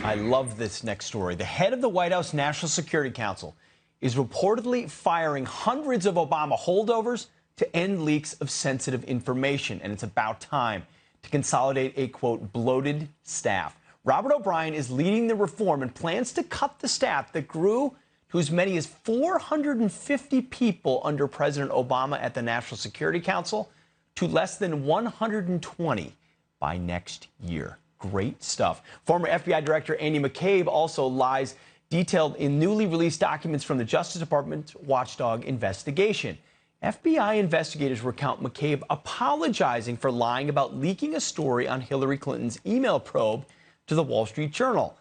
I love this next story. The head of the White House National Security Council is reportedly firing hundreds of Obama holdovers to end leaks of sensitive information. And it's about time to consolidate a, quote, bloated staff. Robert O'Brien is leading the reform and plans to cut the staff that grew to as many as 450 people under President Obama at the National Security Council to less than 120 by next year. Great stuff. Former FBI Director Andy McCabe also lies detailed in newly released documents from the Justice Department watchdog investigation. FBI investigators recount McCabe apologizing for lying about leaking a story on Hillary Clinton's email probe to the Wall Street Journal.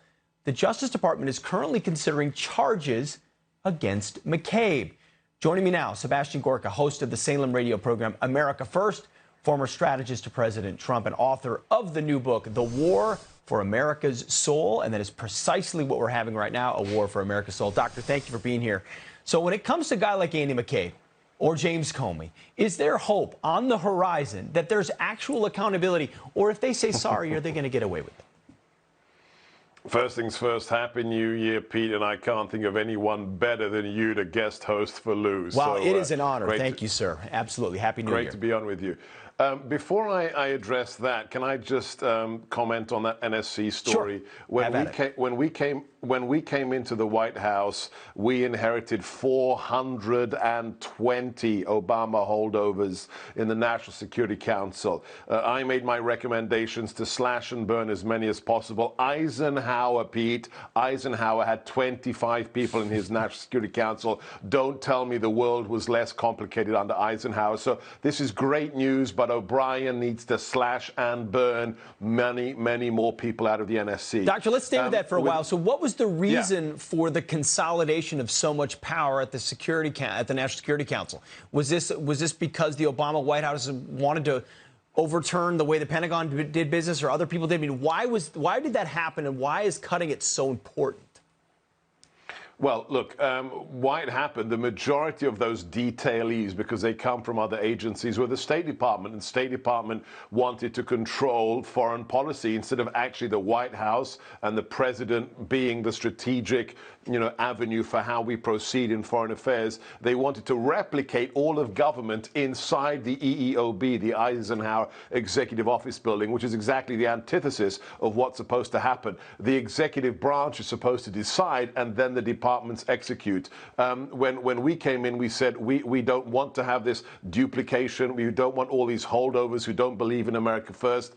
The Justice Department is currently considering charges against McCabe. Joining me now, Sebastian Gorka, host of the Salem radio program America First, former strategist to President Trump and author of the new book, The War for America's Soul. And that is precisely what we're having right now, a war for America's soul. Doctor, thank you for being here. So when it comes to a guy like Andy McCabe or James Comey, is there hope on the horizon that there's actual accountability? Or if they say sorry, are they going to get away with it? First things first, Happy New Year, Pete, and I can't think of anyone better than you to guest host for Lou. Well, it is an honor. Thank you, sir. Absolutely. Happy New Year. Great to be on with you. Before I address that, can I just comment on that NSC story? Sure. When we came into the White House, we inherited 420 Obama holdovers in the National Security Council. I made my recommendations to slash and burn as many as possible. Eisenhower had 25 people in his National Security Council. Don't tell me the world was less complicated under Eisenhower. So this is great news, but O'Brien needs to slash and burn many, many more people out of the NSC. Doctor, let's stay with that for a while. So what was the reason for the consolidation of so much power at the National Security Council? Was this because the Obama White House wanted to overturn the way the Pentagon did business, or other people did? I mean, why did that happen, and why is cutting it so important? Well, look, why it happened, the majority of those detailees, because they come from other agencies, were the State Department. And State Department wanted to control foreign policy instead of actually the White House and the president being the strategic, avenue for how we proceed in foreign affairs. They wanted to replicate all of government inside the EEOB, the Eisenhower Executive Office Building, which is exactly the antithesis of what's supposed to happen. The executive branch is supposed to decide, and then the departments execute. When we came in, we said we don't want to have this duplication. We don't want all these holdovers who don't believe in America first.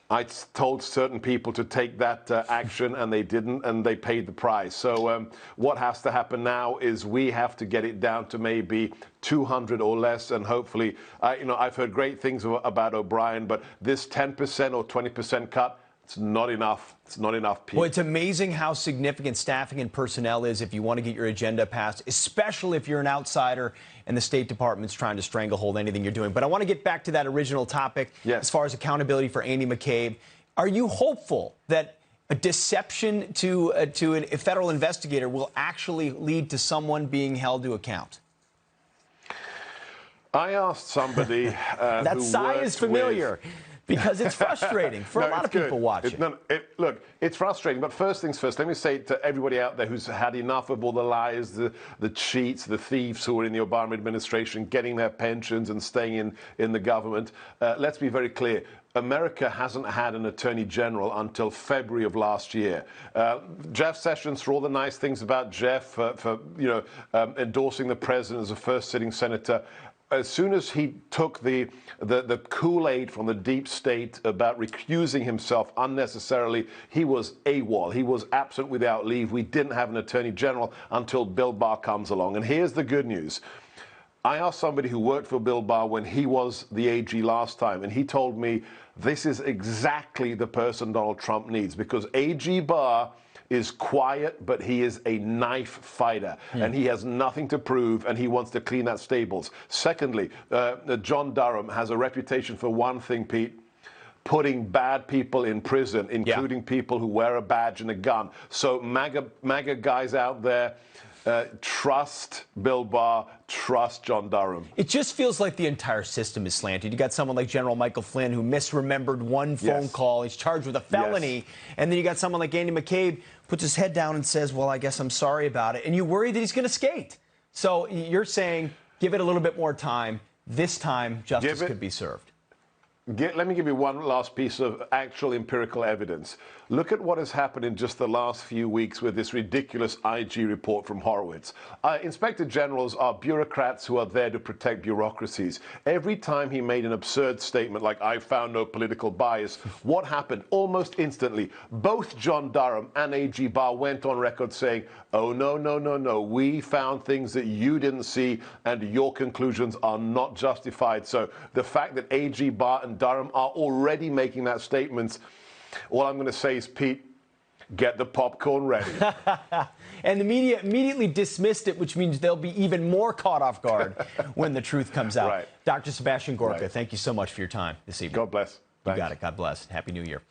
I told certain people to take that action, and they didn't, and they paid the price. So what has to happen now is we have to get it down to maybe 200 or less, and hopefully, I've heard great things about O'Brien, but this 10% or 20% cut, it's not enough. It's not enough, Pete. Well, it's amazing how significant staffing and personnel is if you want to get your agenda passed, especially if you're an outsider and the State Department's trying to stranglehold anything you're doing. But I want to get back to that original topic as far as accountability for Andy McCabe. Are you hopeful that a deception to a federal investigator will actually lead to someone being held to account? I asked somebody that sigh is familiar. Because it's frustrating for a lot of people watching. Look, it's frustrating, but first things first, let me say to everybody out there who's had enough of all the liars, the cheats, the thieves who were in the Obama administration getting their pensions and staying in the government, let's be very clear. America hasn't had an attorney general until February of last year. Jeff Sessions, for all the nice things about Jeff, for endorsing the president as a first sitting senator, as soon as he took the Kool-Aid from the deep state about recusing himself unnecessarily, he was AWOL. He was absent without leave. We didn't have an attorney general until Bill Barr comes along. And here's the good news. I asked somebody who worked for Bill Barr when he was the AG last time, and he told me this is exactly the person Donald Trump needs, because AG Barr is quiet, but he is a knife fighter, and he has nothing to prove, and he wants to clean that stables. Secondly, John Durham has a reputation for one thing, Pete: putting bad people in prison, including people who wear a badge and a gun. So MAGA guys out there, Trust Bill Barr, trust John Durham. It just feels like the entire system is slanted. You got someone like General Michael Flynn who misremembered one phone call. He's charged with a felony. Yes. And then you got someone like Andy McCabe puts his head down and says, well, I guess I'm sorry about it. And you worry that he's going to skate. So you're saying give it a little bit more time. This time, justice could be served. Let me give you one last piece of actual empirical evidence. Look at what has happened in just the last few weeks with this ridiculous IG report from Horowitz. Inspector generals are bureaucrats who are there to protect bureaucracies. Every time he made an absurd statement like, I found no political bias, what happened? Almost instantly, both John Durham and AG Barr went on record saying, oh, no, no, no, no, we found things that you didn't see and your conclusions are not justified. So the fact that AG Barr and Durham are already making that statement, all I'm going to say is, Pete, get the popcorn ready. And the media immediately dismissed it, which means they'll be even more caught off guard when the truth comes out. Right. Dr. Sebastian Gorka, thank you so much for your time this evening. God bless. You got it. God bless. Happy New Year.